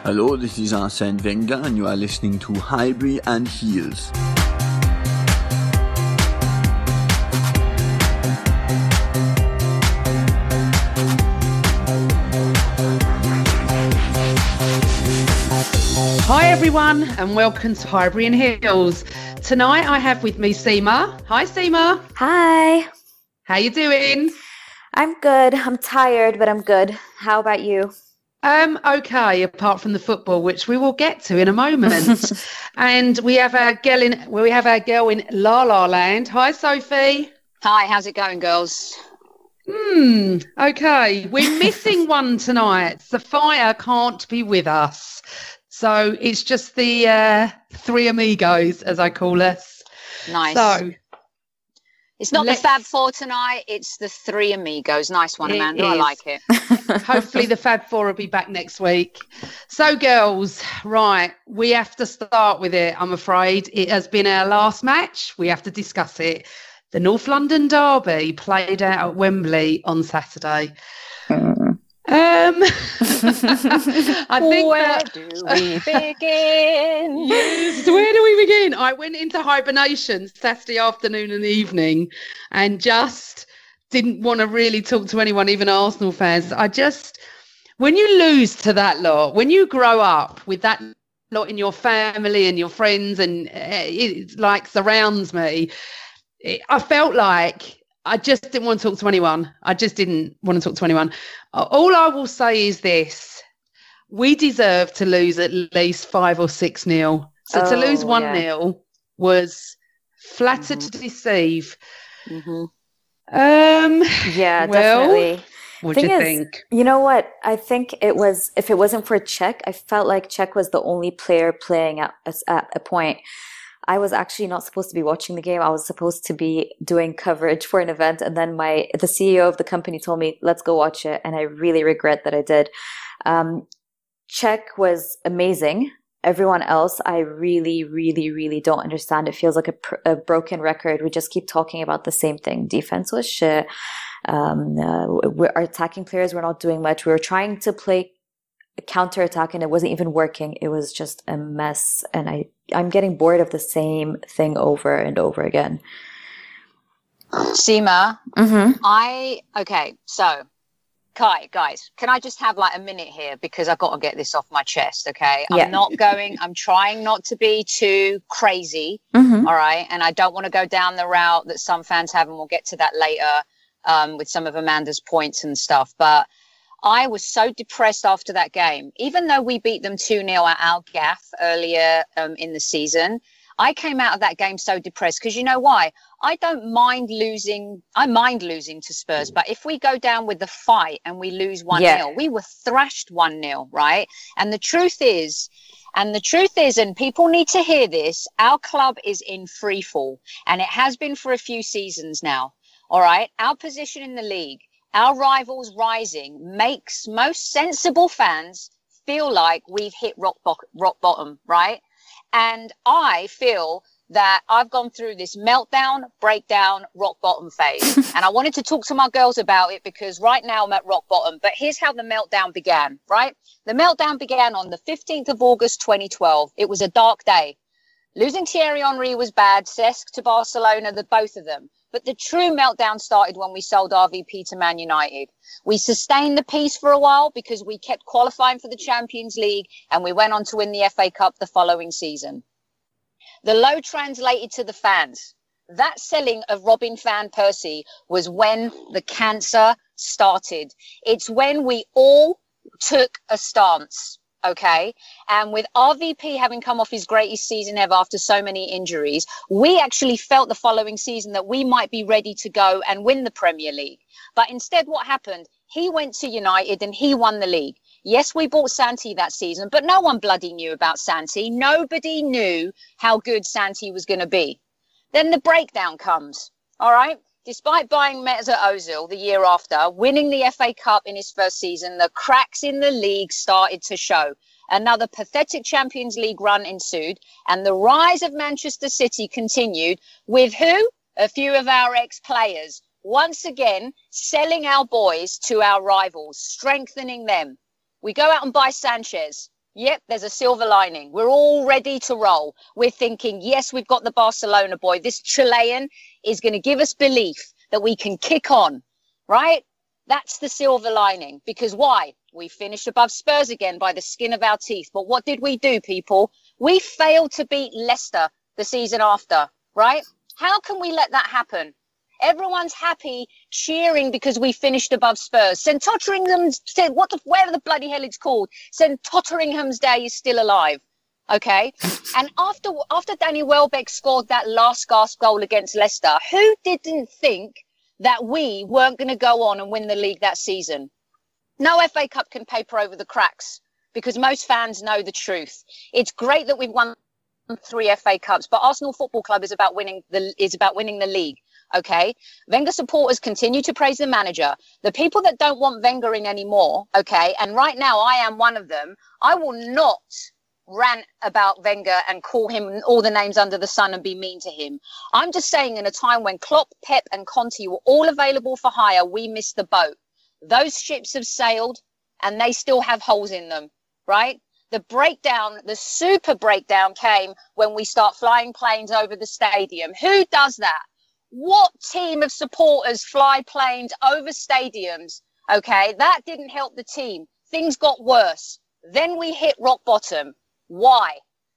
Hello, this is Arsene Wenger and you are listening to Highbury and Heels. Hi everyone and welcome to Highbury and Heels. Tonight I have with me Seema. Hi Seema. Hi. How you doing? I'm good. I'm tired, but I'm good. How about you? Okay, apart from the football, which we will get to in a moment. And we have our girl in La La Land. Hi Sophie. Hi, how's it going, girls? Okay. We're missing one tonight. Sophia can't be with us. So it's just the three amigos, as I call us. Nice. So it's not the Fab Four tonight, it's the three amigos. Nice one, Amanda. I like it. Hopefully the Fab Four will be back next week. So, girls, right, we have to start with it, I'm afraid. It has been our last match. We have to discuss it. The North London Derby played out at Wembley on Saturday. I think where do we begin? Yes, where do we begin? I went into hibernation Saturday afternoon and evening and just didn't want to really talk to anyone, even Arsenal fans. When you lose to that lot, when you grow up with that lot in your family and your friends and it like surrounds me, I felt like I just didn't want to talk to anyone. I just didn't want to talk to anyone. All I will say is this. We deserve to lose at least 5 or 6-0. So to lose 1-0 was flattered to deceive. Yeah, definitely. What do you think? You know what? I think it was, if it wasn't for Czech, I felt like Czech was the only player playing at a point. I was actually not supposed to be watching the game. I was supposed to be doing coverage for an event. And then the CEO of the company told me, let's go watch it. And I really regret that I did. Czech was amazing. Everyone else, I really, really, really don't understand. It feels like a broken record. We just keep talking about the same thing. Defense was shit. Our attacking players were not doing much. We were trying to play counterattack and it wasn't even working. It was just a mess. And I'm getting bored of the same thing over and over again. Seema, okay, so Kai, guys, can I just have like a minute here because I've got to get this off my chest, okay? I'm trying not to be too crazy, all right? And I don't want to go down the route that some fans have, and we'll get to that later with some of Amanda's points and stuff. But I was so depressed after that game. Even though we beat them 2-0 at our gaff earlier in the season, I came out of that game so depressed because you know why? I mind losing to Spurs, but if we go down with the fight and we lose 1-0, we were thrashed 1-0, right? And the truth is, and people need to hear this, our club is in free fall, and it has been for a few seasons now, all right? Our position in the league, our rivals rising makes most sensible fans feel like we've hit rock bottom, right? And I feel that I've gone through this meltdown, breakdown, rock bottom phase. And I wanted to talk to my girls about it because right now I'm at rock bottom. But here's how the meltdown began, right? The meltdown began on the 15th of August, 2012. It was a dark day. Losing Thierry Henry was bad. Cesc to Barcelona, both of them. But the true meltdown started when we sold RVP to Man United. We sustained the peace for a while because we kept qualifying for the Champions League and we went on to win the FA Cup the following season. The low translated to the fans. That selling of Robin van Persie was when the cancer started. It's when we all took a stance. Okay. And with RVP having come off his greatest season ever after so many injuries, we actually felt the following season that we might be ready to go and win the Premier League. But instead, what happened? He went to United and he won the league. Yes, we bought Santi that season, but no one bloody knew about Santi. Nobody knew how good Santi was going to be. Then the breakdown comes. All right. Despite buying Mesut Ozil the year after, winning the FA Cup in his first season, the cracks in the league started to show. Another pathetic Champions League run ensued, and the rise of Manchester City continued with who? A few of our ex-players. Once again, selling our boys to our rivals, strengthening them. We go out and buy Sanchez. Yep, there's a silver lining. We're all ready to roll. We're thinking, yes, we've got the Barcelona boy. This Chilean is going to give us belief that we can kick on, right? That's the silver lining. Because why? We finished above Spurs again by the skin of our teeth. But what did we do, people? We failed to beat Leicester the season after, right? How can we let that happen? Everyone's happy, cheering because we finished above Spurs. St. Totteringham's, whatever the bloody hell it's called, St. Totteringham's Day is still alive. Okay? And after Danny Welbeck scored that last gasp goal against Leicester, who didn't think that we weren't going to go on and win the league that season? No FA Cup can paper over the cracks because most fans know the truth. It's great that we've won 3 FA Cups, but Arsenal Football Club is about winning the league. Okay, Wenger supporters continue to praise the manager. The people that don't want Wenger in anymore, okay, and right now I am one of them, I will not rant about Wenger and call him all the names under the sun and be mean to him. I'm just saying in a time when Klopp, Pep and Conte were all available for hire, we missed the boat. Those ships have sailed and they still have holes in them, right? The breakdown, the super breakdown came when we start flying planes over the stadium. Who does that? What team of supporters fly planes over stadiums? Okay, that didn't help the team. Things got worse. Then we hit rock bottom. Why?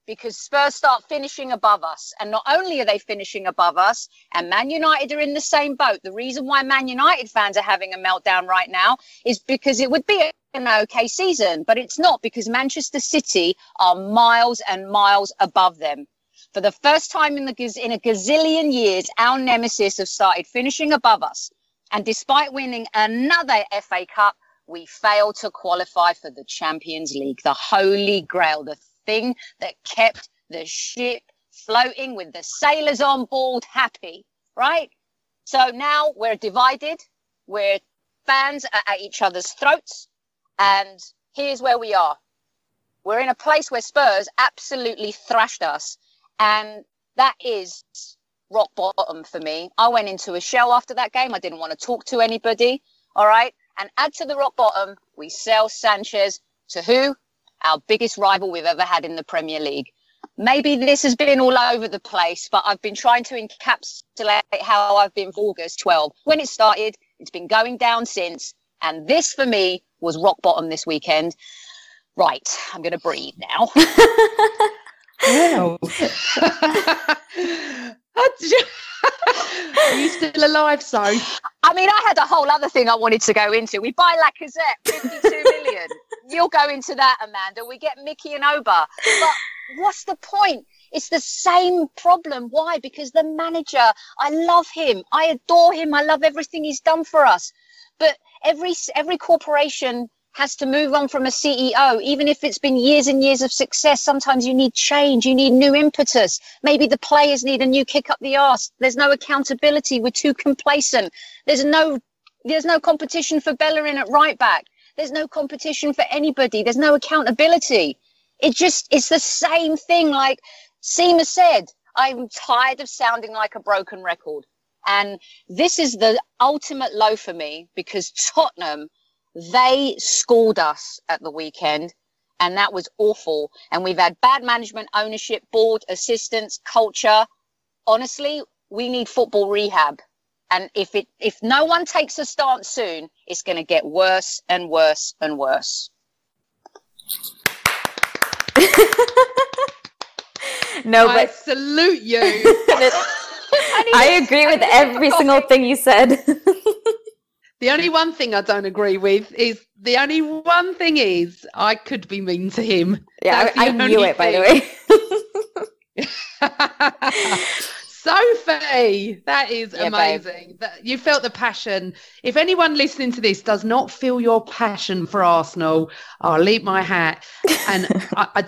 Because Spurs start finishing above us. And not only are they finishing above us, and Man United are in the same boat. The reason why Man United fans are having a meltdown right now is because it would be an okay season, but it's not, because Manchester City are miles and miles above them. For the first time in a gazillion years, our nemesis have started finishing above us. And despite winning another FA Cup, we failed to qualify for the Champions League, the holy grail, the thing that kept the ship floating with the sailors on board happy, right? So now we're divided. We're fans are at each other's throats. And here's where we are. We're in a place where Spurs absolutely thrashed us. And that is rock bottom for me. I went into a shell after that game. I didn't want to talk to anybody. All right. And add to the rock bottom, we sell Sanchez to who? Our biggest rival we've ever had in the Premier League. Maybe this has been all over the place, but I've been trying to encapsulate how I've been for August 12. When it started, it's been going down since. And this for me was rock bottom this weekend. Right. I'm going to breathe now. Wow. Are you still alive, so? I mean, I had a whole other thing I wanted to go into. We buy Lacazette, 52 million. You'll go into that, Amanda. We get Mickey and Oba. But what's the point? It's the same problem. Why? Because the manager, I love him. I adore him. I love everything he's done for us. But every corporation has to move on from a CEO, even if it's been years and years of success. Sometimes you need change, you need new impetus. Maybe the players need a new kick up the arse. There's no accountability. We're too complacent. There's no competition for Bellerin at right back. There's no competition for anybody. There's no accountability. It's the same thing. Like Seema said, I'm tired of sounding like a broken record. And this is the ultimate low for me, because Tottenham, they schooled us at the weekend, and that was awful. And we've had bad management, ownership, board, assistants, culture. Honestly, we need football rehab. And if no one takes a stance soon, it's going to get worse and worse and worse. No, but I salute you. I agree with every single thing you said. The only one thing I don't agree with is I could be mean to him. Yeah, I knew it, by the way. Sophie, that is amazing. You felt the passion. If anyone listening to this does not feel your passion for Arsenal, I'll leave my hat. And I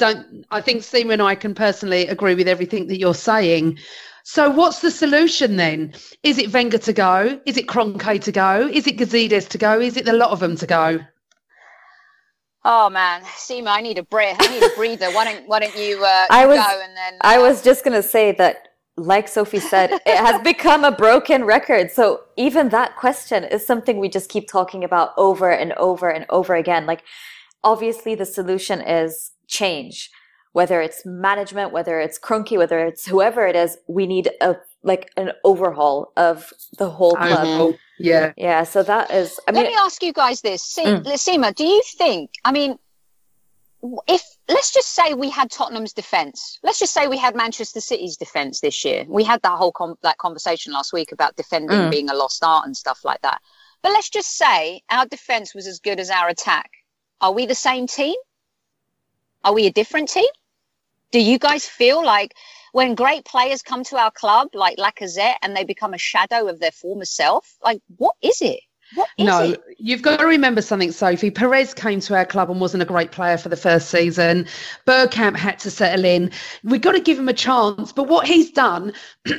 think Seema and I can personally agree with everything that you're saying. So what's the solution then? Is it Wenger to go? Is it Kroenke to go? Is it Gazidis to go? Is it the lot of them to go? Oh man, Seema, I need a breath. I need a breather. Why don't you go and then? I was just gonna say that, like Sophie said, it has become a broken record. So even that question is something we just keep talking about over and over and over again. Like, obviously, the solution is change. Whether it's management, whether it's Kroenke, whether it's whoever it is, we need an overhaul of the whole club. Yeah. So that is. I mean, let me ask you guys this, Seema. Do you think? I mean, if let's just say we had Tottenham's defence, let's just say we had Manchester City's defence this year. We had that whole that conversation last week about defending being a lost art and stuff like that. But let's just say our defence was as good as our attack. Are we the same team? Are we a different team? Do you guys feel like when great players come to our club, like Lacazette, and they become a shadow of their former self, like what is it? No, you've got to remember something, Sophie. Perez came to our club and wasn't a great player for the first season. Bergkamp had to settle in. We've got to give him a chance. But what he's done,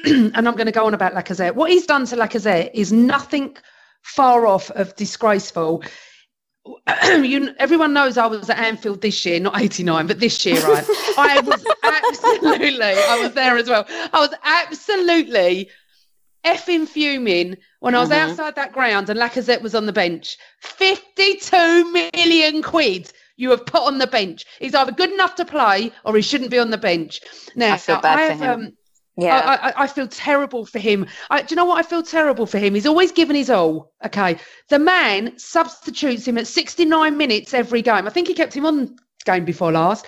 and I'm going to go on about Lacazette, what he's done to Lacazette is nothing far off of disgraceful. Everyone knows I was at Anfield this year, not 89, but this year, right? I was there as well. I was absolutely effing fuming when I was outside that ground and Lacazette was on the bench. 52 million quid you have put on the bench. He's either good enough to play or he shouldn't be on the bench. Now, I feel bad for him. I feel terrible for him. Do you know what I feel terrible for him? He's always given his all. Okay. The man substitutes him at 69 minutes every game. I think he kept him on game before last.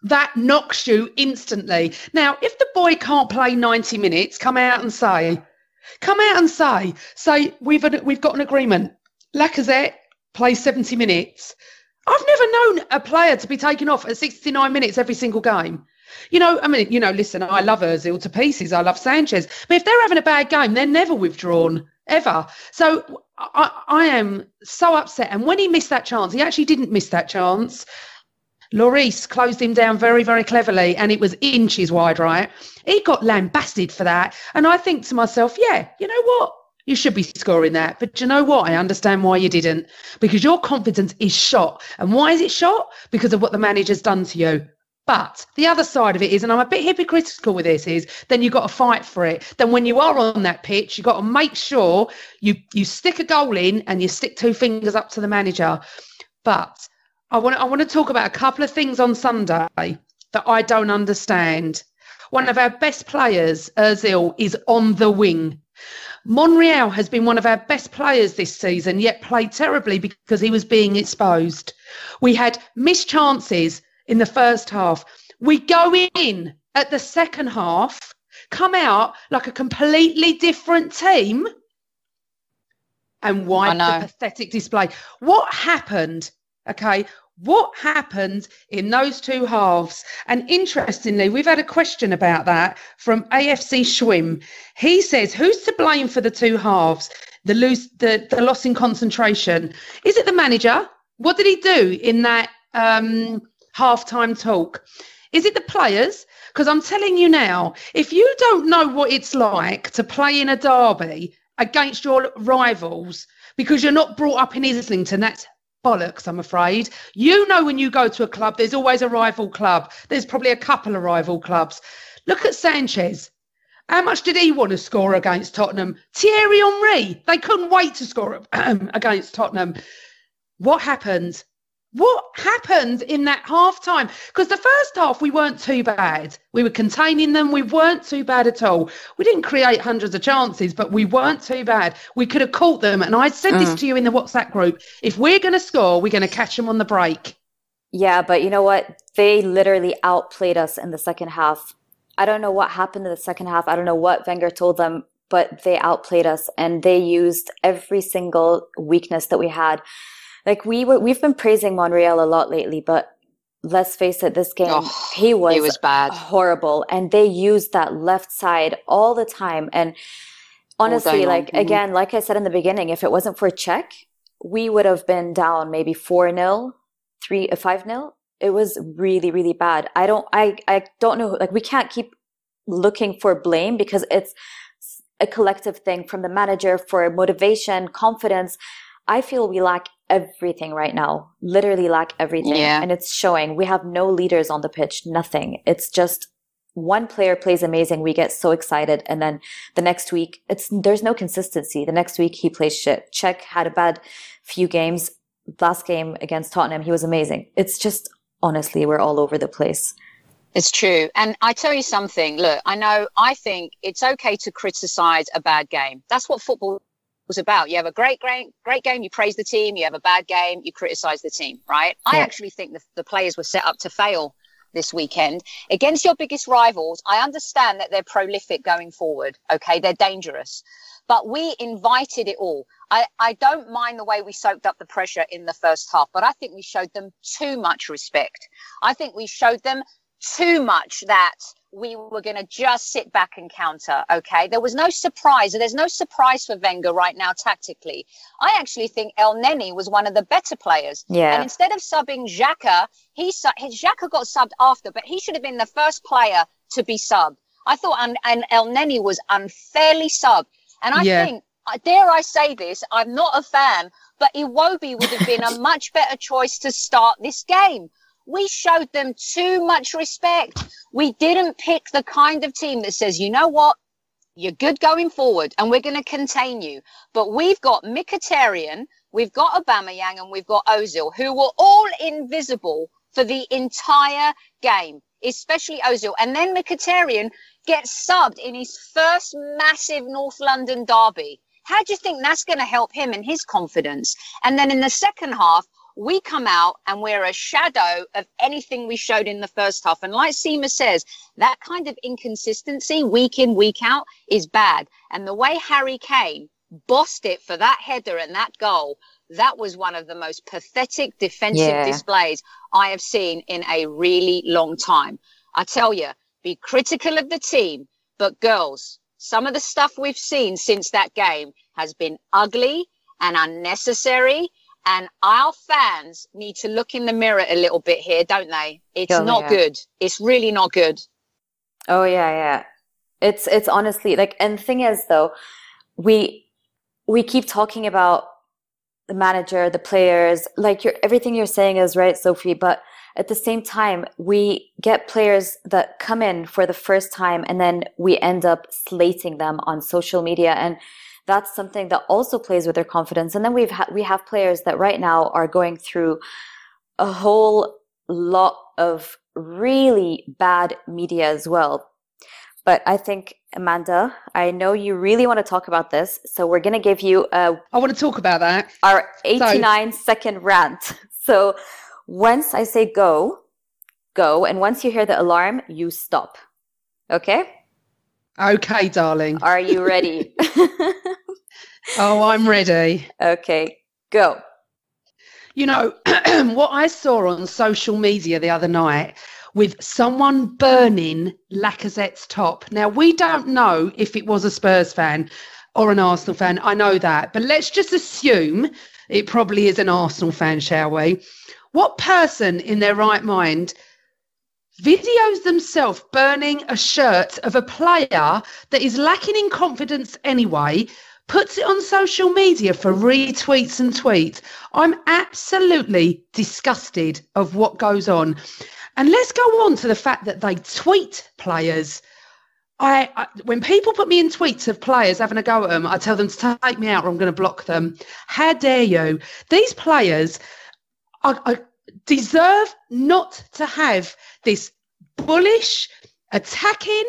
That knocks you instantly. Now, if the boy can't play 90 minutes, come out and say, we've got an agreement. Lacazette plays 70 minutes. I've never known a player to be taken off at 69 minutes every single game. Listen, I love Ozil to pieces. I love Sanchez. But if they're having a bad game, they're never withdrawn, ever. So I am so upset. And when he missed that chance, he actually didn't miss that chance. Lloris closed him down very, very cleverly, and it was inches wide, right? He got lambasted for that. And I think to myself, yeah, you know what? You should be scoring that. But you know what? I understand why you didn't. Because your confidence is shot. And why is it shot? Because of what the manager's done to you. But the other side of it is, and I'm a bit hypocritical with this, is then you've got to fight for it. Then when you are on that pitch, you've got to make sure you stick a goal in and you stick two fingers up to the manager. But I want to talk about a couple of things on Sunday that I don't understand. One of our best players, Ozil, is on the wing. Monreal has been one of our best players this season, yet played terribly because he was being exposed. We had missed chances in the first half. We go in at the second half, come out like a completely different team, and wipe the pathetic display. What happened? Okay, what happened in those two halves? And interestingly, we've had a question about that from AFC Schwim. He says, who's to blame for the two halves? The loss in concentration. Is it the manager? What did he do in that halftime talk? Is it the players? Because I'm telling you now, if you don't know what it's like to play in a derby against your rivals because you're not brought up in Islington, that's bollocks, I'm afraid. You know, when you go to a club, there's always a rival club. There's probably a couple of rival clubs. Look at Sanchez. How much did he want to score against Tottenham? Thierry Henry. They couldn't wait to score against Tottenham. What happened? What happened in that half time? Because the first half, we weren't too bad. We were containing them. We weren't too bad at all. We didn't create hundreds of chances, but we weren't too bad. We could have caught them. And I said this to you in the WhatsApp group. If we're going to score, we're going to catch them on the break. Yeah, but you know what? They literally outplayed us in the second half. I don't know what happened in the second half. I don't know what Wenger told them, but they outplayed us and they used every single weakness that we had. Like we've been praising Monreal a lot lately, but let's face it, this game, he was bad, horrible. And they used that left side all the time. And honestly, again, like I said in the beginning, if it wasn't for Czech, we would have been down maybe 4-0, 5-0. It was really, really bad. I don't know. Like, we can't keep looking for blame because it's a collective thing from the manager for motivation, confidence. I feel we lack everything right now, literally lack everything. Yeah. And it's showing. We have no leaders on the pitch, nothing. It's just one player plays amazing. We get so excited. And then the next week, there's no consistency. The next week he plays shit. Czech had a bad few games. Last game against Tottenham, he was amazing. It's just honestly, we're all over the place. It's true. And I tell you something, look, I think it's okay to criticize a bad game. That's what football was about. You have a great game, you praise the team. You have a bad game, you criticize the team, right? Yeah. I actually think the players were set up to fail this weekend against your biggest rivals. I understand that they're prolific going forward. Okay, they're dangerous, but we invited it all. I don't mind the way we soaked up the pressure in the first half, but I think we showed them too much respect. I think we showed them too much that we were going to just sit back and counter. Okay, there was no surprise. There's no surprise for Wenger right now tactically. I actually think El Neni was one of the better players. Yeah. And instead of subbing Xhaka, Xhaka got subbed after, but he should have been the first player to be subbed. I thought and El Neni was unfairly subbed. And I think, dare I say this, I'm not a fan, but Iwobi would have been a much better choice to start this game. We showed them too much respect. We didn't pick the kind of team that says, you know what, you're good going forward and we're going to contain you. But we've got Mkhitaryan, we've got Aubameyang and we've got Ozil, who were all invisible for the entire game, especially Ozil. And then Mkhitaryan gets subbed in his first massive North London derby. How do you think that's going to help him and his confidence? And then in the second half, we come out and we're a shadow of anything we showed in the first half. And like Seema says, that kind of inconsistency week in, week out is bad. And the way Harry Kane bossed it for that header and that goal, that was one of the most pathetic defensive displays I have seen in a really long time. I tell you, be critical of the team, but girls, some of the stuff we've seen since that game has been ugly and unnecessary. And our fans need to look in the mirror a little bit here, don't they? It's not good. It's really not good. Oh, yeah. It's honestly like, and the thing is, though, we keep talking about the manager, the players, like everything you're saying is right, Sophie. But at the same time, we get players that come in for the first time and then we end up slating them on social media. And that's something that also plays with their confidence. And then we have players that right now are going through a whole lot of really bad media as well. But I think, Amanda, I know you really want to talk about this. So we're going to give you I want to talk about that. Our 89-second rant. So once I say go. And once you hear the alarm, you stop. Okay? Okay, darling. Are you ready? Oh, I'm ready. Okay, go. You know, what I saw on social media the other night with someone burning Lacazette's top. Now, we don't know if it was a Spurs fan or an Arsenal fan. I know that. But let's just assume it probably is an Arsenal fan, shall we? What person in their right mind videos themselves burning a shirt of a player that is lacking in confidence anyway, puts it on social media for retweets and tweets? I'm absolutely disgusted of what goes on. And let's go on to the fact that they tweet players. When people put me in tweets of players having a go at them, I tell them to take me out or I'm going to block them. How dare you? These players deserve not to have this bullish, attacking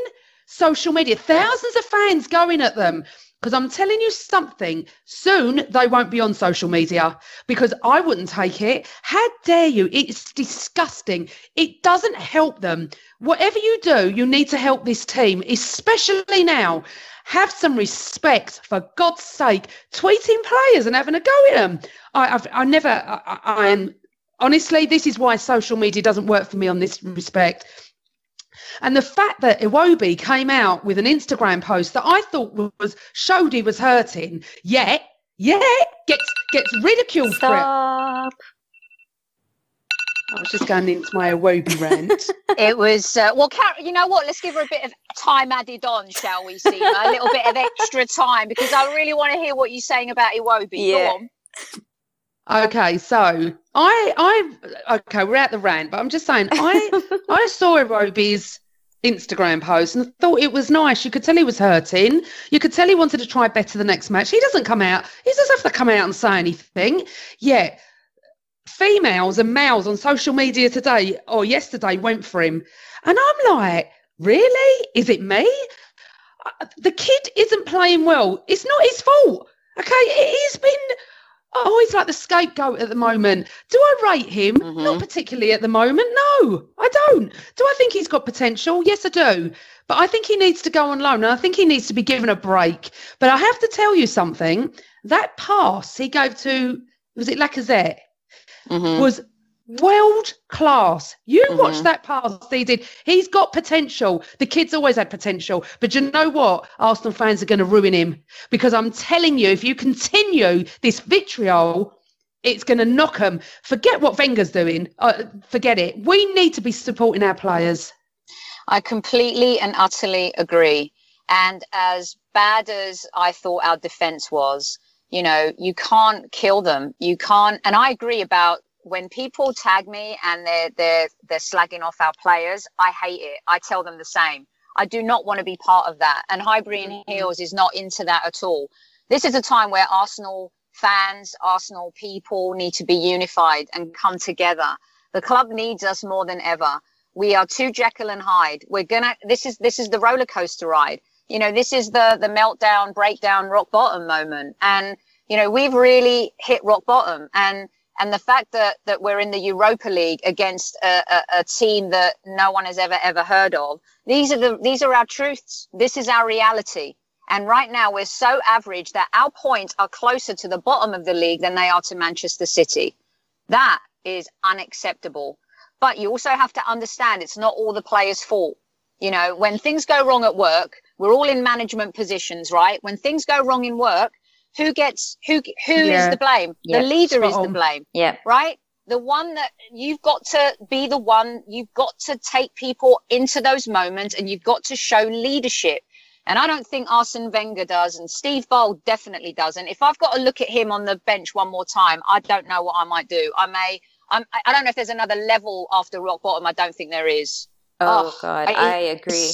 social media. Thousands of fans going at them. Because I'm telling you something, soon they won't be on social media because I wouldn't take it. How dare you? It's disgusting. It doesn't help them. Whatever you do, you need to help this team, especially now. Have some respect, for God's sake. Tweeting players and having a go at them. I am honestly, this is why social media doesn't work for me on this respect. And the fact that Iwobi came out with an Instagram post that I thought showed he was hurting, gets ridiculed for it. Stop. I was just going into my Iwobi rant. It was, you know what? Let's give her a bit of time added on, shall we, Seema? A little bit of extra time, because I really want to hear what you're saying about Iwobi. Yeah. Go on. Okay, so we're at the rant, but I'm just saying, I saw Iwobi's Instagram post and thought it was nice. You could tell he was hurting. You could tell he wanted to try better the next match. He doesn't come out. He doesn't have to come out and say anything. Yeah. females and males on social media today or yesterday went for him. And I'm like, really? Is it me? The kid isn't playing well. It's not his fault. Okay, he's been... Oh, he's like the scapegoat at the moment. Do I rate him? Not particularly at the moment. No, I don't. Do I think he's got potential? Yes, I do. But I think he needs to go on loan, and I think he needs to be given a break. But I have to tell you something. That pass he gave to, was it Lacazette? Was world class. You watch that pass he did. He's got potential. The kid's always had potential. But you know what? Arsenal fans are going to ruin him, because I'm telling you, if you continue this vitriol, it's going to knock them. Forget what Wenger's doing. Forget it. We need to be supporting our players. I completely and utterly agree. And as bad as I thought our defense was, you know, you can't kill them. You can't. And I agree about when people tag me and they're slagging off our players, I hate it. I tell them the same. I do not want to be part of that. And Highbury and Heels is not into that at all. This is a time where Arsenal fans, Arsenal people need to be unified and come together. The club needs us more than ever. We are too Jekyll and Hyde. This is the roller coaster ride. You know, this is the meltdown, breakdown, rock bottom moment. And, you know, we've really hit rock bottom. And the fact that we're in the Europa League against a team that no one has ever heard of, these are our truths. This is our reality. And right now we're so average that our points are closer to the bottom of the league than they are to Manchester City. That is unacceptable. But you also have to understand it's not all the players' fault. You know, when things go wrong at work, we're all in management positions, right? When things go wrong in work, who is the blame? The leader is the blame. Yeah. Right? The one that you've got to be the one, you've got to take people into those moments, and you've got to show leadership. And I don't think Arsene Wenger does, and Steve Bold definitely doesn't. If I've got to look at him on the bench one more time, I don't know what I might do. I don't know if there's another level after rock bottom. I don't think there is. Oh God, I agree.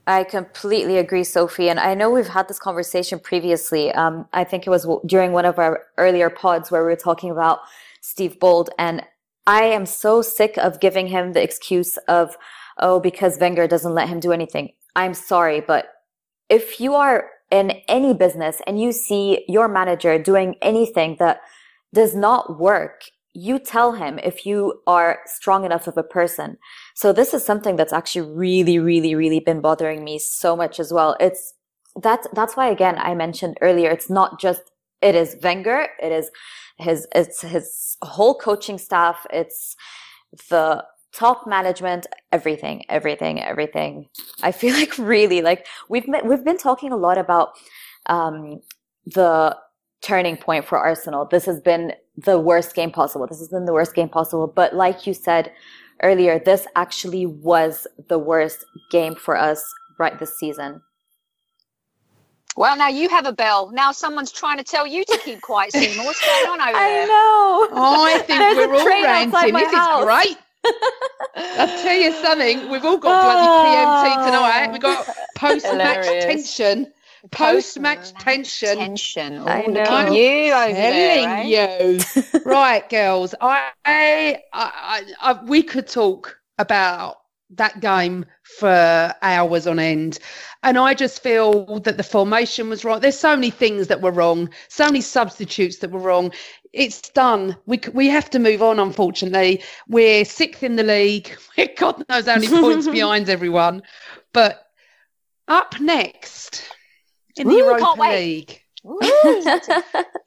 I completely agree, Sophie. And I know we've had this conversation previously. I think it was during one of our earlier pods where we were talking about Steve Bold. And I am so sick of giving him the excuse of, because Wenger doesn't let him do anything. I'm sorry, but if you are in any business and you see your manager doing anything that does not work, you tell him if you are strong enough of a person. So this is something that's actually really, really, really been bothering me so much as well. That's why, again, I mentioned earlier, it's not just, it is Wenger, it is his whole coaching staff, it's the top management, everything. I feel like really, like we've been talking a lot about the turning point for Arsenal. This has been the worst game possible. But like you said earlier, this actually was the worst game for us right this season. Well, now you have a bell. Now someone's trying to tell you to keep quiet, Seema. What's going on over there? I know. I think we're all ranting. This is great. I'll tell you something. We've all got bloody PMT tonight. We've got post-match tension. Post-match tension. Oh, I know. Look at you over there, right? You. Right, girls. We could talk about that game for hours on end. And I just feel that the formation was wrong. There's so many things that were wrong, so many substitutes that were wrong. It's done. We have to move on, unfortunately. We're sixth in the league. We're God knows how many points behind everyone. But up next in the Europa League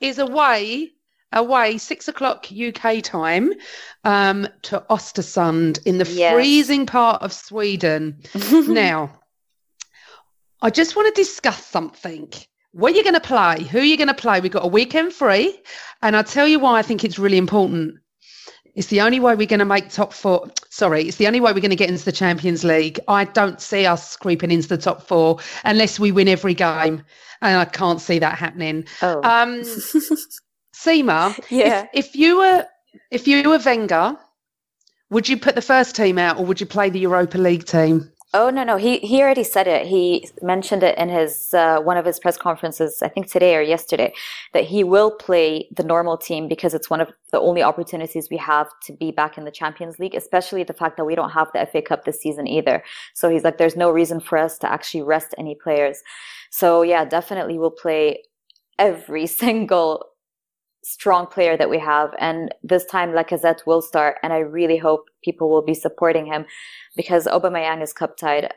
is away 6:00 UK time to Östersund in the freezing part of Sweden. Now, I just want to discuss something. Where you're going to play, who you're going to play. We've got a weekend free, and I'll tell you why I think it's really important. It's the only way we're going to make top four. Sorry, it's the only way we're going to get into the Champions League. I don't see us creeping into the top four unless we win every game, and I can't see that happening. Seema, if you were Wenger, would you put the first team out, or would you play the Europa League team? Oh, no. He already said it. He mentioned it in his one of his press conferences, I think today or yesterday, that he will play the normal team because it's one of the only opportunities we have to be back in the Champions League, especially the fact that we don't have the FA Cup this season either. So he's like, there's no reason for us to actually rest any players. So yeah, definitely we'll play every single strong player that we have. And this time Lacazette will start, and I really hope people will be supporting him because Aubameyang is cup tied,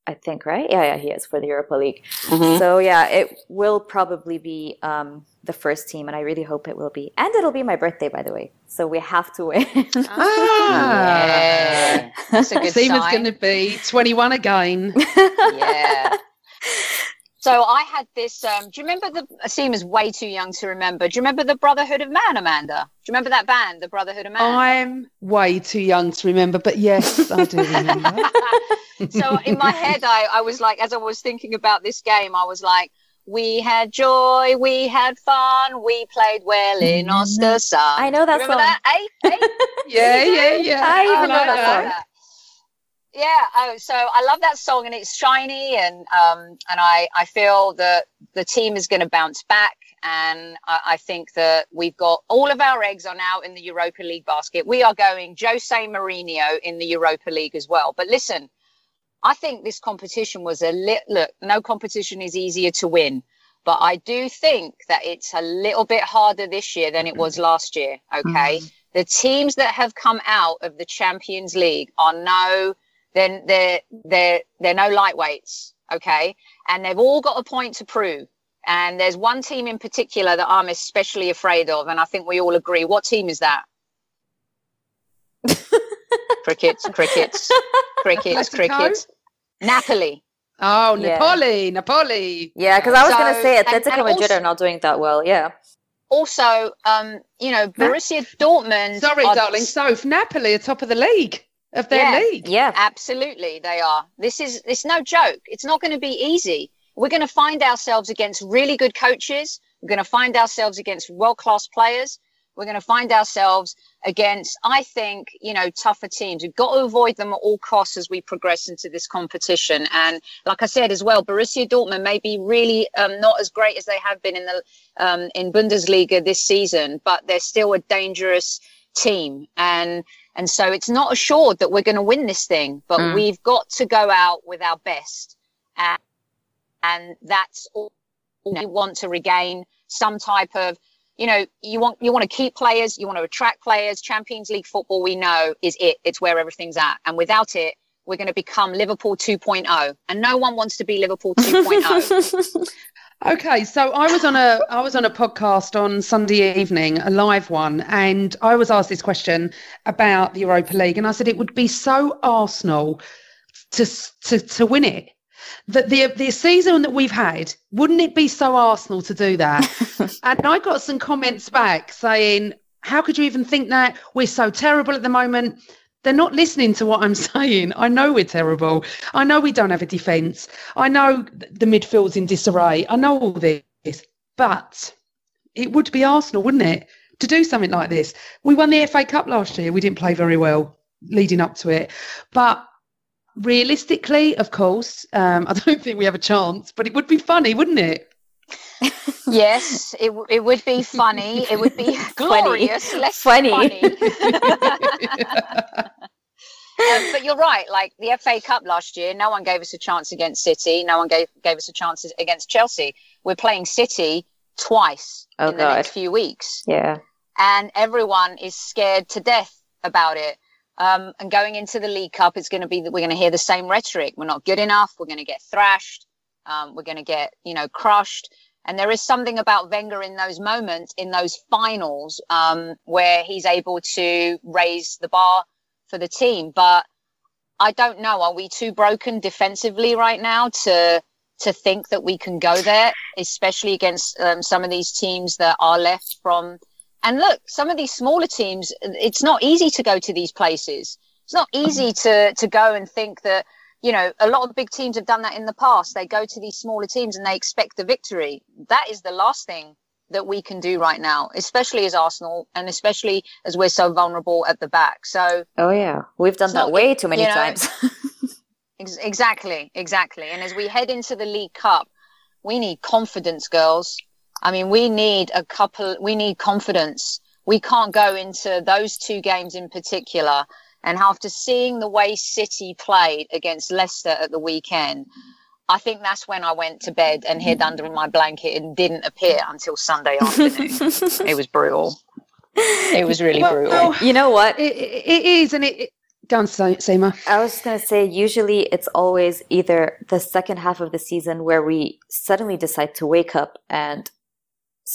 I think, right? Yeah, he is for the Europa League. Mm-hmm. So yeah, it will probably be the first team, and I really hope it will be. And it'll be my birthday, by the way. So we have to win. Yeah. That's a good sign. Seema's going to be 21 again. Yeah. So I had this, do you remember Seema's way too young to remember. Do you remember the Brotherhood of Man, Amanda? Do you remember that band, the Brotherhood of Man? I'm way too young to remember, but yes, I do remember. So in my head, I was like, as I was thinking about this game, I was like, we had joy, we had fun, we played well in Ostersund. I know that song. Remember that? Yeah. I even know that song. Yeah, so I love that song, and it's shiny, and I feel that the team is going to bounce back, and I think that we've got all of our eggs are now in the Europa League basket. We are going Jose Mourinho in the Europa League as well. But listen, I think this competition was look, no competition is easier to win, but I do think that it's a little bit harder this year than it was last year, okay? The teams that have come out of the Champions League are then they're no lightweights, okay? And they've all got a point to prove. And there's one team in particular that I'm especially afraid of, and I think we all agree. What team is that? Crickets. Napoli. Oh, Napoli. Yeah, because I was going to say Atletico Madrid are not doing that well, yeah. Also, Borussia Dortmund. Sorry, darling. So if Napoli are top of the league. Of their league. Yeah, absolutely they are. It's no joke. It's not going to be easy. We're going to find ourselves against really good coaches. We're going to find ourselves against world-class players. We're going to find ourselves against, I think, tougher teams. We've got to avoid them at all costs as we progress into this competition. And like I said as well, Borussia Dortmund may be really not as great as they have been in Bundesliga this season, but they're still a dangerous team. And so it's not assured that we're going to win this thing, but we've got to go out with our best. And that's all we want to regain some type of, you want to keep players, you want to attract players. Champions League football, we know, is it. It's where everything's at. And without it, we're going to become Liverpool 2.0. And no one wants to be Liverpool 2.0. Okay, so I was on a podcast on Sunday evening, a live one, and I was asked this question about the Europa League, and I said it would be so Arsenal to win it. That the season that we've had, wouldn't it be so Arsenal to do that? And I got some comments back saying, how could you even think that? We're so terrible at the moment. They're not listening to what I'm saying. I know we're terrible. I know we don't have a defence. I know the midfield's in disarray. I know all this. But it would be Arsenal, wouldn't it, to do something like this? We won the FA Cup last year. We didn't play very well leading up to it. But realistically, of course, I don't think we have a chance. But it would be funny, wouldn't it? Yes, it would be funny. It would be glorious, less funny. But you're right. Like the FA Cup last year, no one gave us a chance against City. No one gave us a chance against Chelsea. We're playing City twice in the next few weeks. Yeah, and everyone is scared to death about it. And going into the League Cup, it's going to be that we're going to hear the same rhetoric. We're not good enough. We're going to get thrashed. We're going to get, crushed. And there is something about Wenger in those moments, in those finals, where he's able to raise the bar for the team. But I don't know. Are we too broken defensively right now to think that we can go there, especially against some of these teams that are left from? And look, some of these smaller teams, it's not easy to go to these places. It's not easy to go and think that, a lot of big teams have done that in the past. They go to these smaller teams and they expect the victory. That is the last thing that we can do right now, especially as Arsenal and especially as we're so vulnerable at the back. So, oh yeah, we've done that way too many times. Exactly. And as we head into the League Cup, we need confidence, girls. I mean, we need confidence. We can't go into those 2 games in particular. And after seeing the way City played against Leicester at the weekend, I think that's when I went to bed and hid under my blanket and didn't appear until Sunday afternoon. It was brutal. It was really brutal. You know what? It is, and it go on, Seema. I was just going to say, usually it's always either the second half of the season where we suddenly decide to wake up and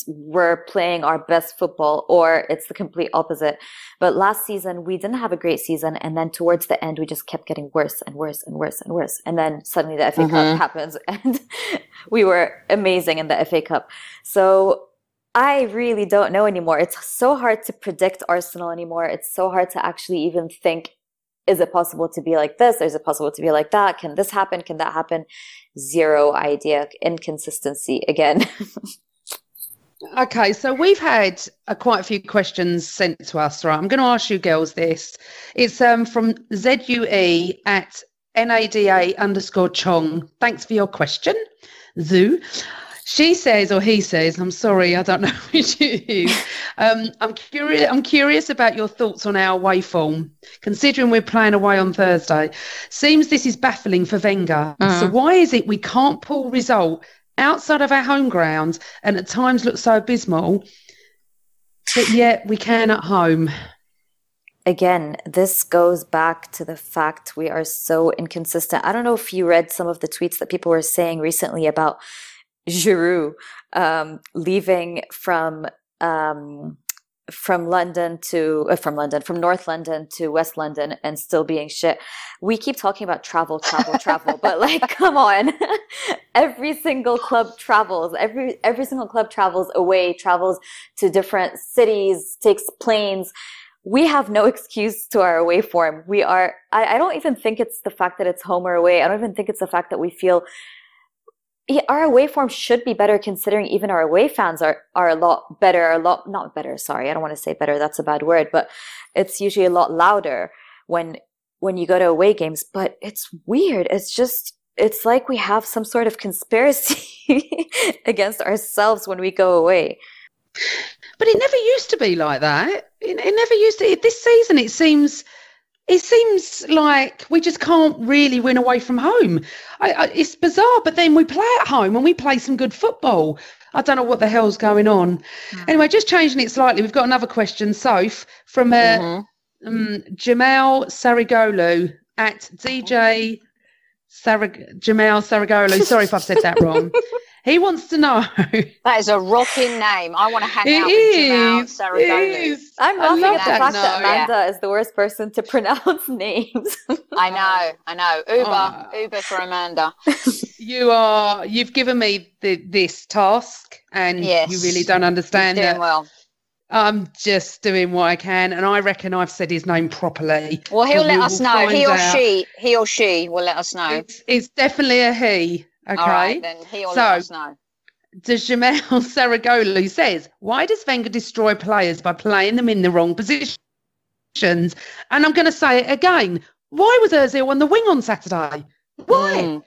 we're playing our best football, or it's the complete opposite. But last season, we didn't have a great season. And then towards the end, we just kept getting worse and worse and worse and worse. And then suddenly the FA Cup happens and we were amazing in the FA Cup. So I really don't know anymore. It's so hard to predict Arsenal anymore. It's so hard to actually even think, is it possible to be like this? Is it possible to be like that? Can this happen? Can that happen? Zero idea. Inconsistency again. Okay, so we've had quite a few questions sent to us, right? I'm going to ask you girls this. It's from ZUE at NADA_Chong. Thanks for your question, Zoo. She says, or he says, I'm sorry, I don't know which it is. I'm curious about your thoughts on our away form, considering we're playing away on Thursday. Seems this is baffling for Wenger. So why is it we can't pull result outside of our home ground and at times look so abysmal, but yet we can at home? Again, this goes back to the fact we are so inconsistent. I don't know if you read some of the tweets that people were saying recently about Giroud leaving from North London to West London and still being shit. We keep talking about travel, but like, come on. Every single club travels. Every single club travels away, travels to different cities, takes planes. We have no excuse to our away form. I don't even think it's the fact that it's home or away. I don't even think it's the fact that we feel our away form should be better, considering even our away fans are a lot better, not better, sorry, I don't want to say better, that's a bad word, but it's usually a lot louder when you go to away games. But it's weird. It's like we have some sort of conspiracy against ourselves when we go away. But it never used to be like that. It never used to. This season, it seems like we just can't really win away from home. It's bizarre, but then we play at home and we play some good football. I don't know what the hell's going on. Anyway, just changing it slightly, we've got another question, Soph, from Jamal Sarigolu at DJ Jamal Sarigolu. Sorry if I've said that wrong. He wants to know. That is a rocking name. I want to hang out with Jamal Sarigolu. I'm laughing at the fact that Amanda is the worst person to pronounce names. I know. Uber for Amanda. You've given me this task, and you really don't understand it. Well. I'm just doing what I can, and I reckon I've said his name properly. Well, he'll let us know. He or she will let us know. It's definitely a he. Okay. All right, then he'll let us know. Jamal Sarigolu says, why does Wenger destroy players by playing them in the wrong positions? And I'm going to say it again. Why was Ozil on the wing on Saturday? Why?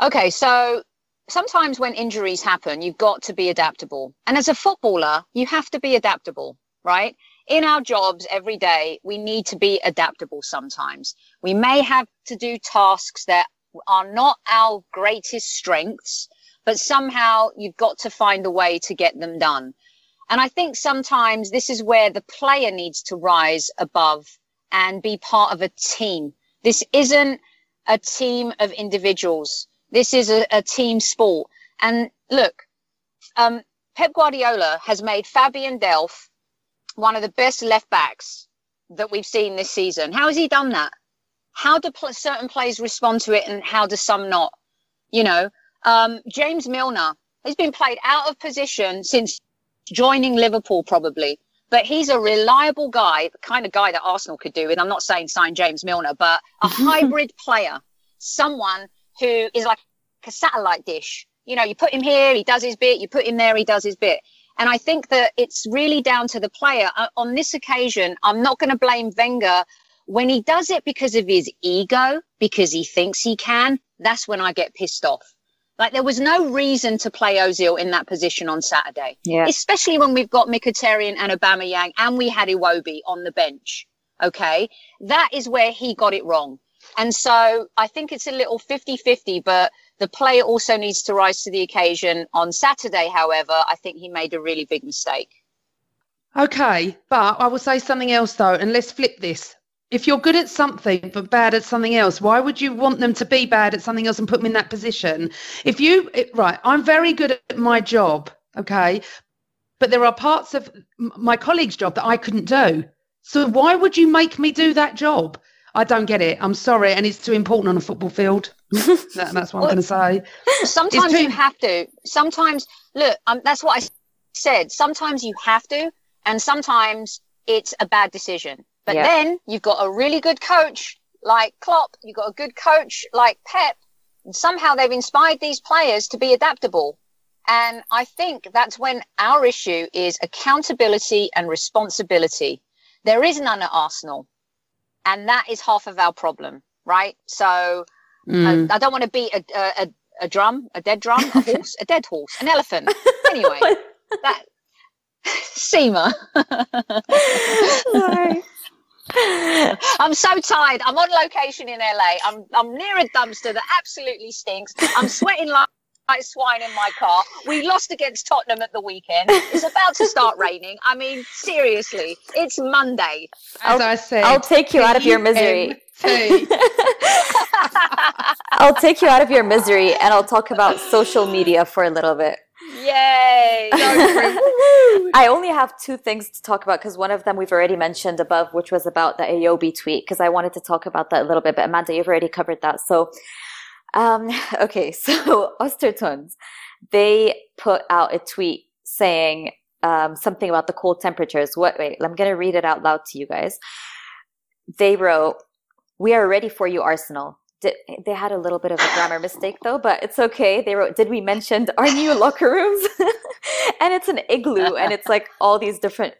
Okay, so sometimes when injuries happen, you've got to be adaptable. And as a footballer, you have to be adaptable, right? In our jobs every day, we need to be adaptable sometimes. We may have to do tasks that are not our greatest strengths, but somehow you've got to find a way to get them done. And I think sometimes this is where the player needs to rise above and be part of a team. This isn't a team of individuals. This is a team sport. And look, Pep Guardiola has made Fabian Delph one of the best left backs that we've seen this season. How has he done that? How do certain players respond to it and how do some not? You know, James Milner has been played out of position since joining Liverpool probably, but he's a reliable guy, the kind of guy that Arsenal could do with. I'm not saying sign James Milner, but a hybrid player, someone who is like a satellite dish. You know, you put him here, he does his bit, you put him there, he does his bit. And I think that it's really down to the player. On this occasion, I'm not going to blame Wenger When he does it because of his ego, because he thinks he can, that's when I get pissed off. Like, there was no reason to play Ozil in that position on Saturday, especially when we've got Mkhitaryan and Aubameyang and we had Iwobi on the bench. OK, that is where he got it wrong. And so I think it's a little 50-50, but the player also needs to rise to the occasion. On Saturday, however, I think he made a really big mistake. OK, but I will say something else, though, and let's flip this. If you're good at something but bad at something else, why would you want them to be bad at something else and put them in that position? Right, I'm very good at my job, okay? But there are parts of my colleague's job that I couldn't do. So why would you make me do that job? I don't get it. I'm sorry. And it's too important on a football field. That's what I'm going to say. Sometimes you have to. Sometimes, look, that's what I said. Sometimes you have to, and sometimes it's a bad decision. But then you've got a really good coach like Klopp, you've got a good coach like Pep, and somehow they've inspired these players to be adaptable. And I think that's when our issue is accountability and responsibility. There is none at Arsenal, and that is half of our problem, right? So I don't want to beat a drum, a dead drum, a horse, a dead horse, an elephant. Anyway, that Seema. Sorry. I'm so tired. I'm on location in LA. I'm near a dumpster that absolutely stinks. I'm sweating like swine in my car. We lost against Tottenham at the weekend. It's about to start raining. I mean, seriously, it's Monday. As I said, I'll take you out of your misery. I'll take you out of your misery, and I'll talk about social media for a little bit. Yay! I only have two things to talk about because one of them we've already mentioned above, which was about the Ayobi tweet, because I wanted to talk about that a little bit. But Amanda, you've already covered that. So, okay, so Östersund, they put out a tweet saying something about the cold temperatures. Wait, I'm going to read it out loud to you guys. They wrote, "We are ready for you, Arsenal." They had a little bit of a grammar mistake though, but it's okay. They wrote, "Did we mention our new locker rooms?" And it's an igloo, and it's like all these different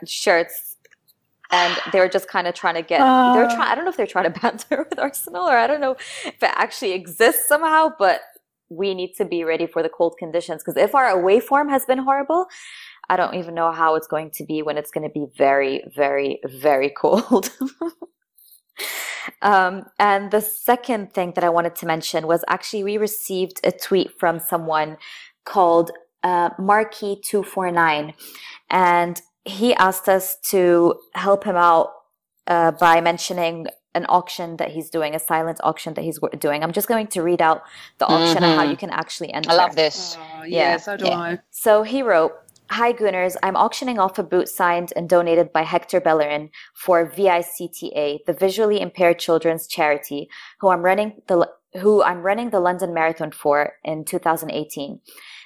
shirts, and they were just kind of trying to get. I don't know if they're trying to banter with Arsenal, or I don't know if it actually exists somehow. But we need to be ready for the cold conditions, because if our away form has been horrible, I don't even know how it's going to be when it's going to be very, very, very cold. And the second thing that I wanted to mention was actually we received a tweet from someone called Marky249, and he asked us to help him out by mentioning an auction that he's doing, a silent auction that he's doing. I'm just going to read out the auction and how you can actually enter. I love this. Yeah, so do I. So he wrote, "Hi Gooners, I'm auctioning off a boot signed and donated by Hector Bellerin for VICTA, the Visually Impaired Children's Charity, who I'm running the London Marathon for in 2018.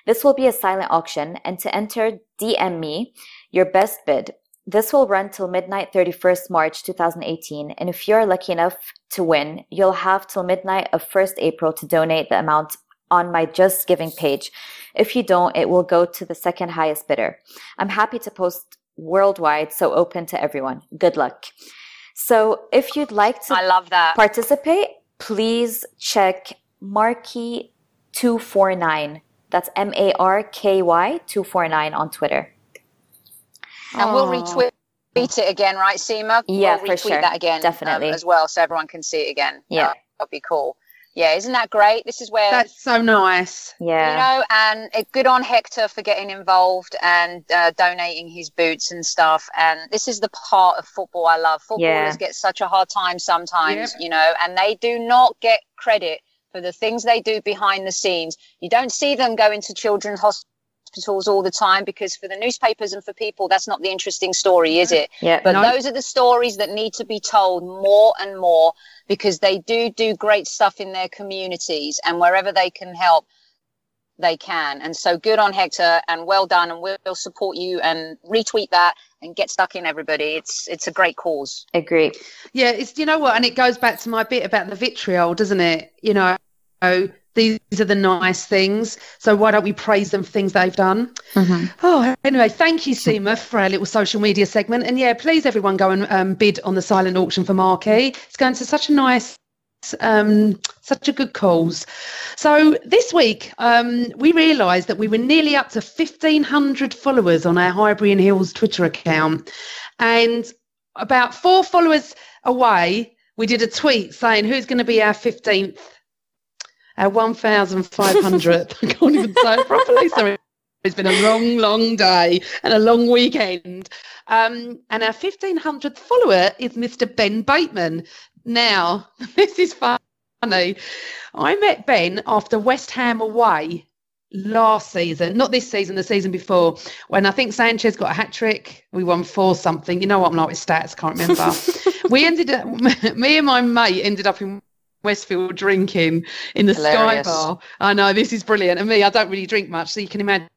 This will be a silent auction, and to enter, DM me your best bid. This will run till midnight 31st March 2018, and if you're lucky enough to win, you'll have till midnight of 1st April to donate the amount on my Just Giving page. If you don't, it will go to the second highest bidder. I'm happy to post worldwide, so open to everyone. Good luck." So if you'd like to participate, please check Marky249. That's MARKY 249 on Twitter. And we'll retweet it again, right, Seema? Yeah, we'll for sure. retweet that again, definitely, as well, so everyone can see it again. Yeah, that'd be cool. Yeah, isn't that great? This is where... That's so nice. Yeah. You know, and good on Hector for getting involved and donating his boots and stuff. And this is the part of football I love. Footballers get such a hard time sometimes, you know, and they do not get credit for the things they do behind the scenes. You don't see them go into children's hospitals all the time, because for the newspapers and for people, that's not the interesting story, is it? Yeah. But those are the stories that need to be told more and more, because they do great stuff in their communities, and wherever they can help, they can. And so good on Hector, and well done, and we'll support you and retweet that and get stuck in, everybody. It's a great cause. Agree. Yeah, it's, you know what, and it goes back to my bit about the vitriol, doesn't it? You know, These are the nice things. So why don't we praise them for things they've done? Mm-hmm. Oh, anyway, thank you, Seema, for our little social media segment. And yeah, please, everyone, go and bid on the silent auction for Marky. It's going to such a nice, such a good cause. So this week, we realised that we were nearly up to 1,500 followers on our Highbury and Heels Twitter account. And about 4 followers away, we did a tweet saying who's going to be our 15th, our 1,500th. I can't even say it properly. Sorry. It's been a long, long day and a long weekend. And our 1,500th follower is Mr. Ben Bateman. Now, this is funny. I met Ben after West Ham away last season, not this season, the season before, when I think Sanchez got a hat-trick. We won 4-something. You know what I'm like with stats, can't remember. Me and my mate ended up in Westfield drinking in the Hilarious. Sky Bar. I know, this is brilliant. And me, I don't really drink much, so you can imagine.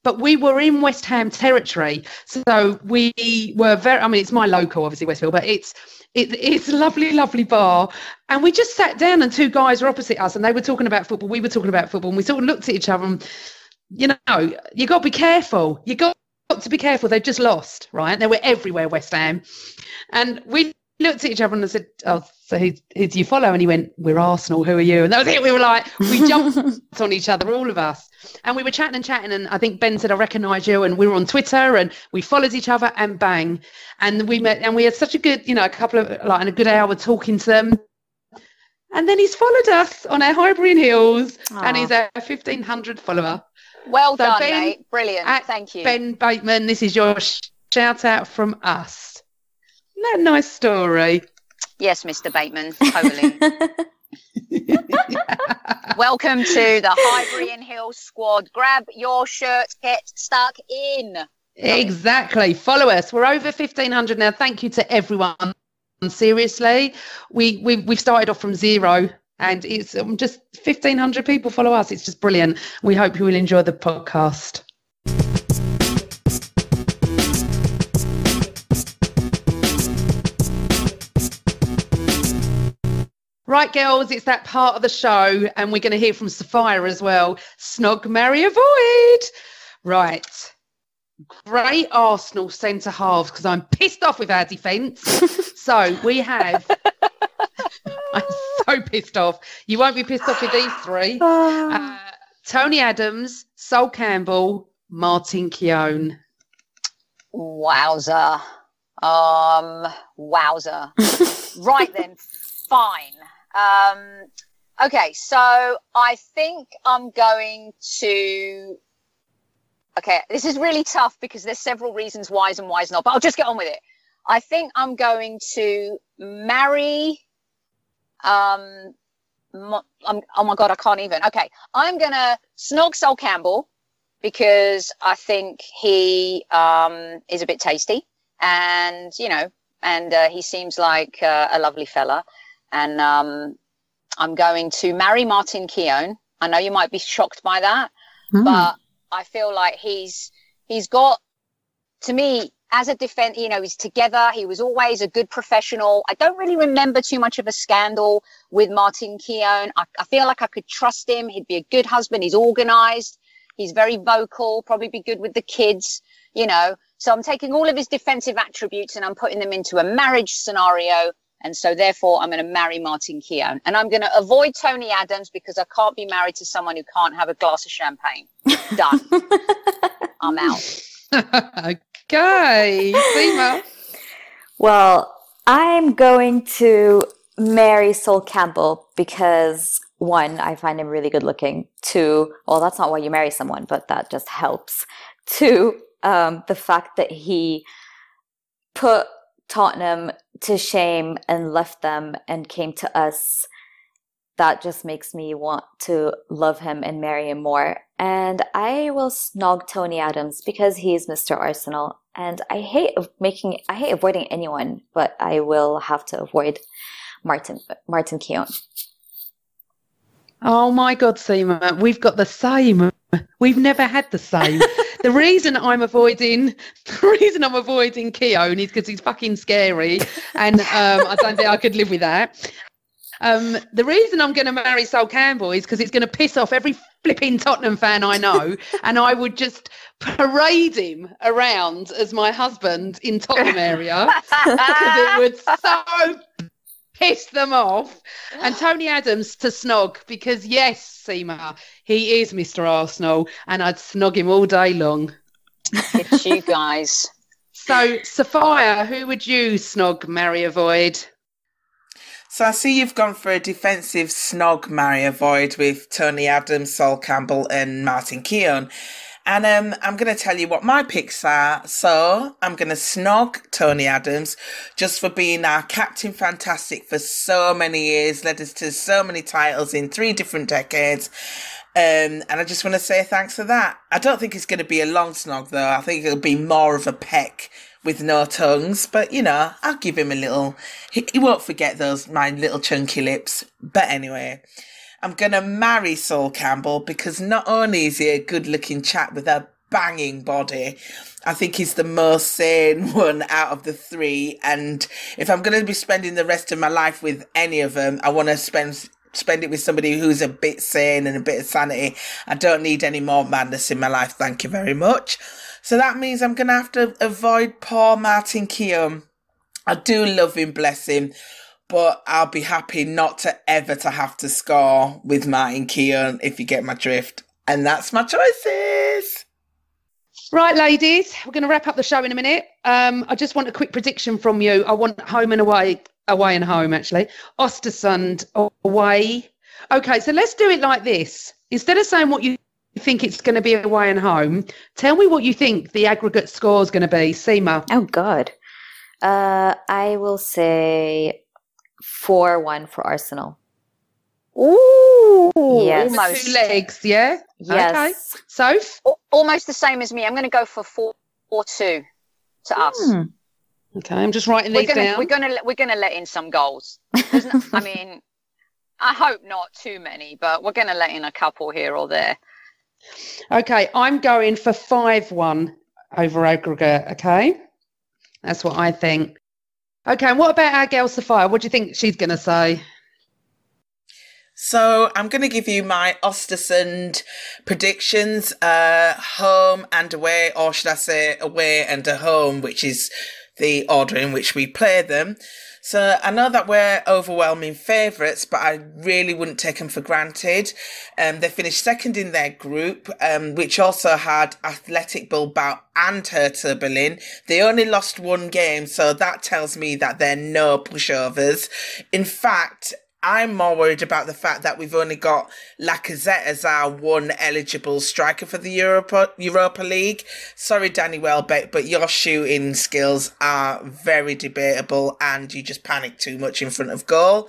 But we were in West Ham territory, so we were it's my local, obviously, Westfield, but it's a lovely, lovely bar. And we just sat down and 2 guys were opposite us and they were talking about football. We were talking about football and we sort of looked at each other and, you know, you got to be careful. You got to be careful. They've just lost, right? They were everywhere, West Ham. And we looked at each other and I said, oh, so who do you follow? And he went, we're Arsenal. Who are you? And that was it. We were like, we jumped on each other, all of us. And we were chatting. And I think Ben said, I recognise you. And we were on Twitter and we followed each other and bang. And we met and we had such a good, you know, a good hour talking to them. And then he's followed us on our Highbury and Heels. Aww. And he's our 1,500 follower. Well So done, Ben, mate. Brilliant. Thank you. Ben Bateman, this is your shout out from us. Isn't that a nice story? Yes, Mr. Bateman. Totally. Welcome to the Highbury and Heels squad. Grab your shirt, get stuck in. Exactly. Follow us. We're over 1,500 now. Thank you to everyone. Seriously, we've started off from 0 and it's just 1,500 people follow us. It's just brilliant. We hope you will enjoy the podcast. Right, girls, it's that part of the show, and we're going to hear from Sophia as well. Snog, marry, avoid. Right. Great Arsenal centre halves, because I'm pissed off with our defence. So we have... I'm so pissed off. You won't be pissed off with these 3. Tony Adams, Sol Campbell, Martin Keown. Wowzer. Wowzer. Right then, fine. Okay, so I think I'm going to... Okay, this is really tough because there's several reasons why's and why's not, but I'll just get on with it. I think I'm going to marry... oh my God, I can't even. Okay, I'm going to snog Sol Campbell because I think he is a bit tasty and, you know, and he seems like a lovely fella. And I'm going to marry Martin Keown. I know you might be shocked by that, but I feel like he's got, to me, as a defense, you know, he's together. He was always a good professional. I don't really remember too much of a scandal with Martin Keown. I feel like I could trust him. He'd be a good husband. He's organised. He's very vocal, probably be good with the kids, you know. So I'm taking all of his defensive attributes and I'm putting them into a marriage scenario. And so therefore I'm going to marry Martin Keown. And I'm going to avoid Tony Adams because I can't be married to someone who can't have a glass of champagne. Done. I'm out. Okay. Seema. Well, I'm going to marry Sol Campbell because 1, I find him really good looking. 2, well, that's not why you marry someone, but that just helps. 2, the fact that he put Tottenham to shame and left them and came to us, that just makes me want to love him and marry him more. And I will snog Tony Adams because he's Mr. Arsenal. And I hate avoiding anyone, but I will have to avoid Martin Keown. Oh my God, Seema, we've got the same. We've never had the same. The reason I'm avoiding Keown is because he's fucking scary, and I don't think I could live with that. The reason I'm going to marry Sol Campbell is because it's going to piss off every flipping Tottenham fan I know, and I would just parade him around as my husband in Tottenham area because it would so piss them off. And Tony Adams to snog because, yes, Seema, he is Mr. Arsenal, and I'd snog him all day long. It's you guys. So, Sophia, who would you snog, marry, avoid? So I see you've gone for a defensive snog, marry, avoid with Tony Adams, Sol Campbell and Martin Keown. And I'm going to tell you what my picks are. So I'm going to snog Tony Adams just for being our Captain Fantastic for so many years, led us to so many titles in 3 different decades. And I just want to say thanks for that. I don't think it's going to be a long snog, though. I think it'll be more of a peck with no tongues. But, you know, I'll give him a little... He won't forget my little chunky lips. But anyway, I'm going to marry Sol Campbell because not only is he a good-looking chap with a banging body, I think he's the most sane one out of the 3. And if I'm going to be spending the rest of my life with any of them, I want to spend it with somebody who's a bit sane and a bit of sanity. I don't need any more madness in my life, thank you very much. So that means I'm going to have to avoid poor Martin Keown. I do love him, bless him, but I'll be happy not to ever to have to score with Martin Keown, if you get my drift. And that's my choices. Right, ladies, we're going to wrap up the show in a minute. I just want a quick prediction from you. I want home and away and home, actually. Ostersund away. Okay, so let's do it like this. Instead of saying what you think it's going to be away and home, tell me what you think the aggregate score is going to be. Seema. Oh, God. I will say 4-1 for Arsenal. Ooh, yes. Almost. 2 legs, yeah? Yes. Okay. Soph? Almost the same as me. I'm going to go for 4-2 to us. Okay, I'm just writing these down. We're gonna let in some goals. I mean, I hope not too many, but we're gonna let in a couple here or there. Okay, I'm going for 5-1 over aggregate. Okay, that's what I think. Okay, and what about our girl Sophia? What do you think she's going to say? So I'm going to give you my Ostersund predictions, home and away, or should I say away and a home, which is the order in which we play them. So I know that we're overwhelming favourites, but I really wouldn't take them for granted. They finished second in their group, which also had Athletic Bilbao and Hertha Berlin. They only lost 1 game, so that tells me that they're no pushovers. In fact, I'm more worried about the fact that we've only got Lacazette as our 1 eligible striker for the Europa League. Sorry, Danny Welbeck, but your shooting skills are very debatable and you just panic too much in front of goal.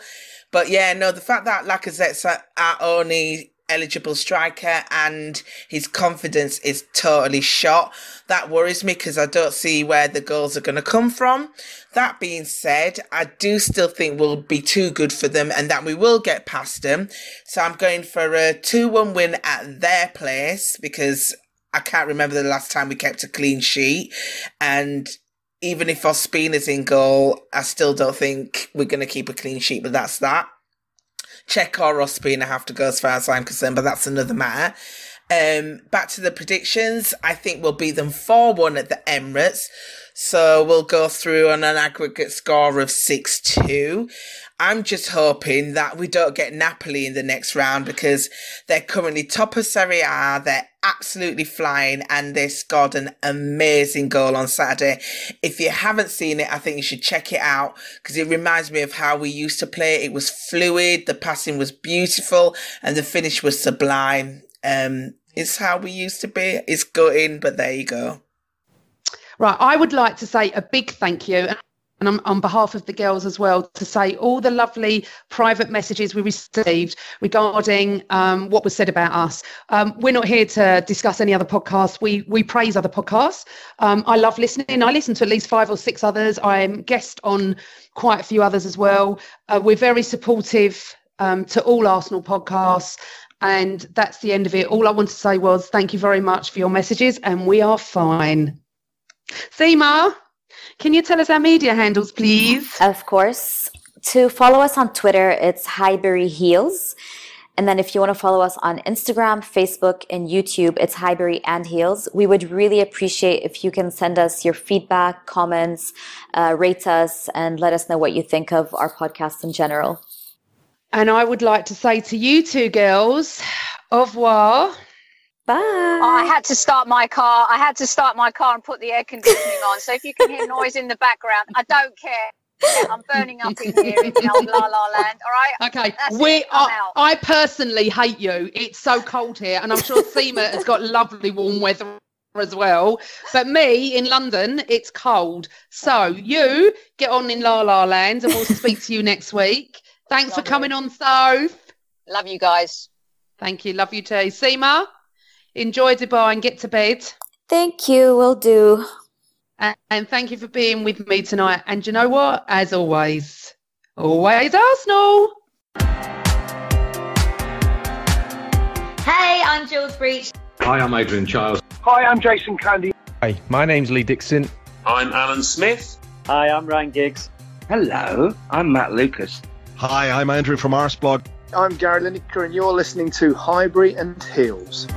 But yeah, no, the fact that Lacazette's our only eligible striker and his confidence is totally shot, that worries me because I don't see where the goals are going to come from. That being said, I do still think we'll be too good for them and that we will get past them. So I'm going for a 2-1 win at their place because I can't remember the last time we kept a clean sheet. And even if Ospina's in goal, I still don't think we're going to keep a clean sheet, but that's that. Czech or Ospina have to go as far as I'm concerned, but that's another matter. Back to the predictions. I think we'll beat them 4-1 at the Emirates. So we'll go through on an aggregate score of 6-2. I'm just hoping that we don't get Napoli in the next round because they're currently top of Serie A. They're absolutely flying and they scored an amazing goal on Saturday. If you haven't seen it, I think you should check it out because it reminds me of how we used to play. It was fluid, the passing was beautiful and the finish was sublime. It's how we used to be. It's gutting, but there you go. Right, I would like to say a big thank you, and on behalf of the girls as well, to say all the lovely private messages we received regarding what was said about us. We're not here to discuss any other podcasts. We praise other podcasts. I love listening. I listen to at least 5 or 6 others. I'm guest on quite a few others as well. We're very supportive to all Arsenal podcasts. And that's the end of it. All I want to say was thank you very much for your messages and we are fine. Seema, can you tell us our media handles, please? Of course. To follow us on Twitter, it's Highbury Heels. And then if you want to follow us on Instagram, Facebook, and YouTube, it's Highbury and Heels. We would really appreciate if you can send us your feedback, comments, rate us, and let us know what you think of our podcast in general. And I would like to say to you two girls, au revoir. Bye. I had to start my car. And put the air conditioning on. So if you can hear noise in the background, I don't care. I'm burning up in here in the old La La Land. All right. Okay. I personally hate you. It's so cold here, and I'm sure Seema has got lovely warm weather as well. But me in London, it's cold. So you get on in La La Land, and we'll speak to you next week. Thanks for coming on, Soph. Love you guys. Thank you. Love you too. Seema, enjoy Dubai and get to bed. Thank you. Will do. And thank you for being with me tonight. And you know what? As always Arsenal. Hey, I'm Jules Breach. Hi, I'm Adrian Chiles. Hi, I'm Jason Candy. Hi, my name's Lee Dixon. I'm Alan Smith. Hi, I'm Ryan Giggs. Hello, I'm Matt Lucas. Hi, I'm Andrew from Arseblog. I'm Gary Lineker, and you're listening to Highbury and Heels.